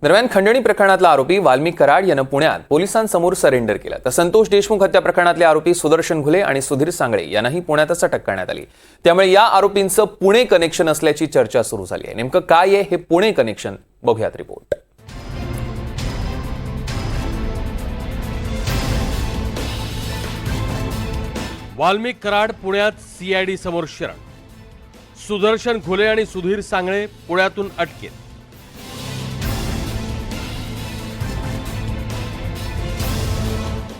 दरम्यान खंडणी प्रकरणातला आरोपी वाल्मिक कराड यानं पुण्यात पोलिसांसमोर सरेंडर केलं, तर संतोष देशमुख हत्या प्रकरणातले आरोपी सुदर्शन घुले आणि सुधीर सांगळे यांनाही पुण्यातच अटक करण्यात आली। त्यामुळे या आरोपींचं पुणे कनेक्शन असल्याची चर्चा सुरू झाली आहे। नेमकं काय आहे हे पुणे कनेक्शन, बघूयात रिपोर्ट। वाल्मिक कराड पुण्यात सीआयडी समोर शरण, सुदर्शन घुले आणि सुधीर सांगळे पुण्यातून अटकेत।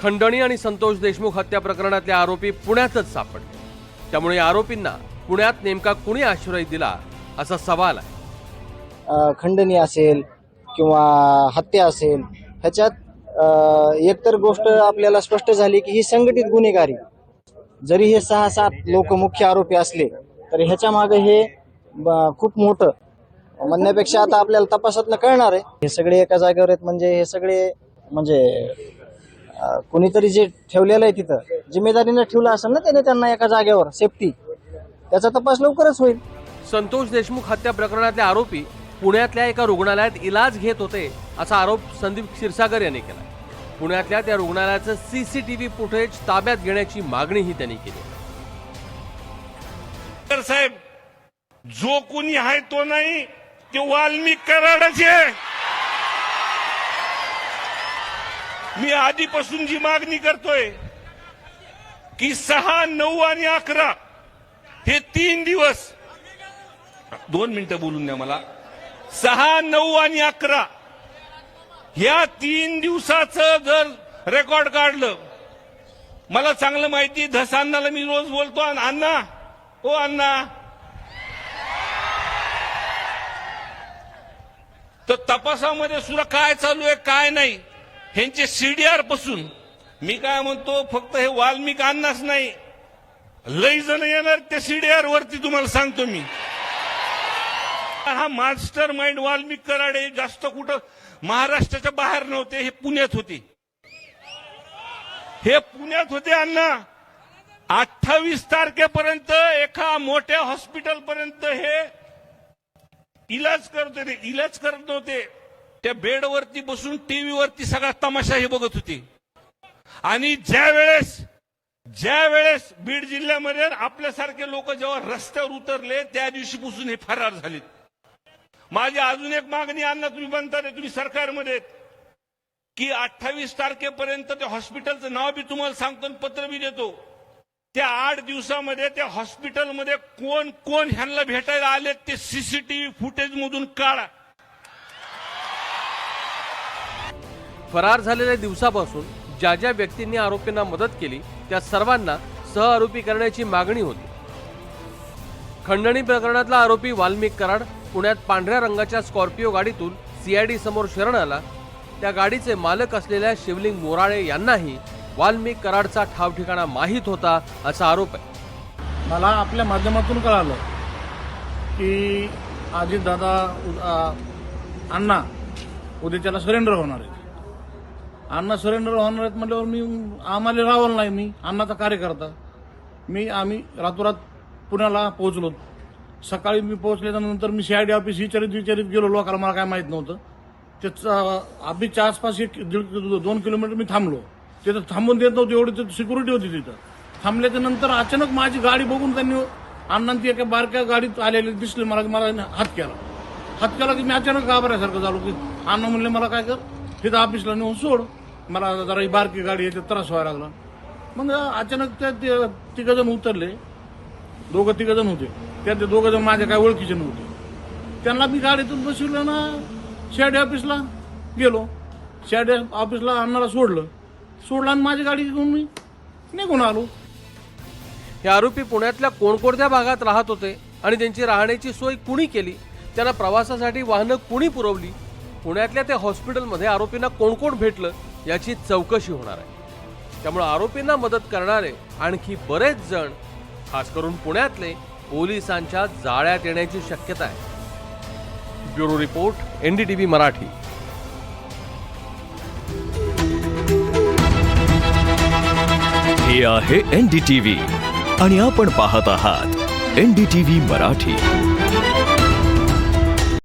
खंडणी आणि संतोष देशमुख हत्या प्रकरणातले आरोपी पुण्यातच सापडले। त्यामुळे या आरोपींना पुण्यात नेमका कुणी आश्रय दिला असा सवाल आहे। खंडणी असेल किंवा हत्या असेल, ह्याच्यात एकतर गोष्ट आपल्याला स्पष्ट झाली की ही संघटित गुन्हेगारी। जरी हे 6-7 लोक मुख्य आरोपी असले तरी ह्याच्या मागे हे खूप मोठं म्हणण्यापेक्षा आता आपल्याला तपासातनं कळणार आहे। हे सगळे एका जागेवर आहेत, म्हणजे हे सगळे कोणीतरी जे ठेवलेलं आहे तिथं जिम्मेदारीने ठेवलं असेल ना त्याने त्यांना एका जागेवर सेफ्टी, त्याचा तपास लवकरच होईल। संतोष देशमुख हत्या प्रकरणातले आरोपी पुण्यातल्या एका रुग्णालयात इलाज घेत होते असा आरोप संदीप क्षीरसागर यांनी केला। पुण्यातल्या त्या रुग्णालयाचं सीसीटीव्ही फुटेज ताब्यात घेण्याची मागणीही त्यांनी केली। साहेब, जो कोणी आहे तो नाही, ते वाल्मिक कराडच आहे। मी आधीपासून जी मागणी करतोय की 6, 9 आणि 11 हे 3 दिवस, 2 मिनिटं बोलून द्या मला। 6, 9 आणि 11 ह्या 3 दिवसाचं जर रेकॉर्ड काढलं, मला चांगलं माहिती, धस अण्णाला मी रोज बोलतो, अण्णा ओ अण्णा, तर तपासामध्ये सुद्धा काय चालू आहे काय नाही ह्यांचे सीडीआर पासून मी काय म्हणतो, फक्त हे वाल्मिक अण्णाच नाही, लई जण येणार ते सीडीआर वरती, तुम्हाला सांगतो मी। हा मास्टर माइंड वाल्मिक कराड हे जास्त कुठं महाराष्ट्राच्या बाहेर नव्हते, हे पुण्यात होते, हे पुण्यात होते अण्णा। 28 तारखेपर्यंत एका मोठ्या हॉस्पिटल पर्यंत हे इलाज करत होते, इलाज करत नव्हते, त्या बेडवरती बसून टीव्ही वरती सगळा तमाशा हे बघत होते। आणि ज्या वेळेस बीड जिल्ह्यामध्ये आपल्यासारखे लोक जेव्हा रस्त्यावर उतरले त्या दिवशीपासून हे फरार झालेत। माझी अजून एक मागणी, अण्णा तुम्ही बनता रे, तुम्ही सरकारमध्ये, की 28 तारखेपर्यंत त्या हॉस्पिटलचं नाव बी तुम्हाला सांगतो, पत्र बी देतो, त्या 8 दिवसामध्ये त्या हॉस्पिटलमध्ये कोण कोण ह्यांना भेटायला आले ते सीसीटीव्ही फुटेज मधून काढा। फरार झालेल्या दिवसापासून ज्या ज्या व्यक्तींनी आरोपींना मदत केली त्या सर्वांना सहआरोपी करण्याची मागणी होती। खंडणी प्रकरणातला आरोपी वाल्मिक कराड पुण्यात पांढऱ्या रंगाच्या स्कॉर्पिओ गाडीतून सीआयडी समोर शरण आला। त्या गाडीचे मालक असलेल्या शिवलिंग मोराळे यांनाही वाल्मिक कराडचा ठाव ठिकाणा माहीत होता असा आरोप आहे। मला आपल्या माध्यमातून कळालं की अजितदादा अण्णा उद्या त्याला सरेंडर होणार आहे। अण्णा सरेंडर होणार आहेत म्हटल्यावर मी आम्हाला रावलं नाही, मी अण्णाचा कार्यकर्ता, आम्ही रातोरात पुण्याला पोहोचलो। सकाळी मी पोहोचल्यानंतर मी सीआयडी ऑफिस विचारित गेलो, लोकांना मला काय माहित नव्हतं। त्याचं ऑफिसच्या आसपास 1-2 किलोमीटर मी थांबलो, तिथं थांबून देत नव्हते, एवढी सिक्युरिटी होती तिथं। थांबल्याच्या नंतर अचानक माझी गाडी बघून त्यांनी अण्णांची एका बारक्या गाडीत आलेले दिसले, मला हात केला की मी अचानक घाबरायसारखं झालो की अण्णा म्हणले मला काय कर, तिथं ऑफिसला नेऊन सोड, मला जरा ही बारकी गाडी याच्यात त्रास व्हायला लागला। मग अचानक त्या 3 जण उतरले, 2-3 जण होते, त्यात 2 जण माझ्या काय ओळखीचे नव्हते। त्यांना मी गाडीतून बसवलं ना, सीआयडी ऑफिसला गेलो, सीआयडी ऑफिसला अण्णाला सोडलं आणि माझी गाडी घेऊन मी निघून आलो। हे आरोपी पुण्यातल्या कोणकोणत्या भागात राहत होते आणि त्यांची राहण्याची सोय कुणी केली, त्यांना प्रवासासाठी वाहनं कुणी पुरवली, पुण्यातल्या त्या हॉस्पिटलमध्ये आरोपींना कोण कोण भेटलं याची चौकशी होणार आहे। त्यामुळे आरोपींना मदत करणारे आणखी बरेच जण, खास करून पुण्यातले, पोलिसांच्या जाळ्यात येण्याची शक्यता आहे। Bureau report, NDTV Marathi. हे आहे NDTV आणि आपण पाहत आहात NDTV मराठी।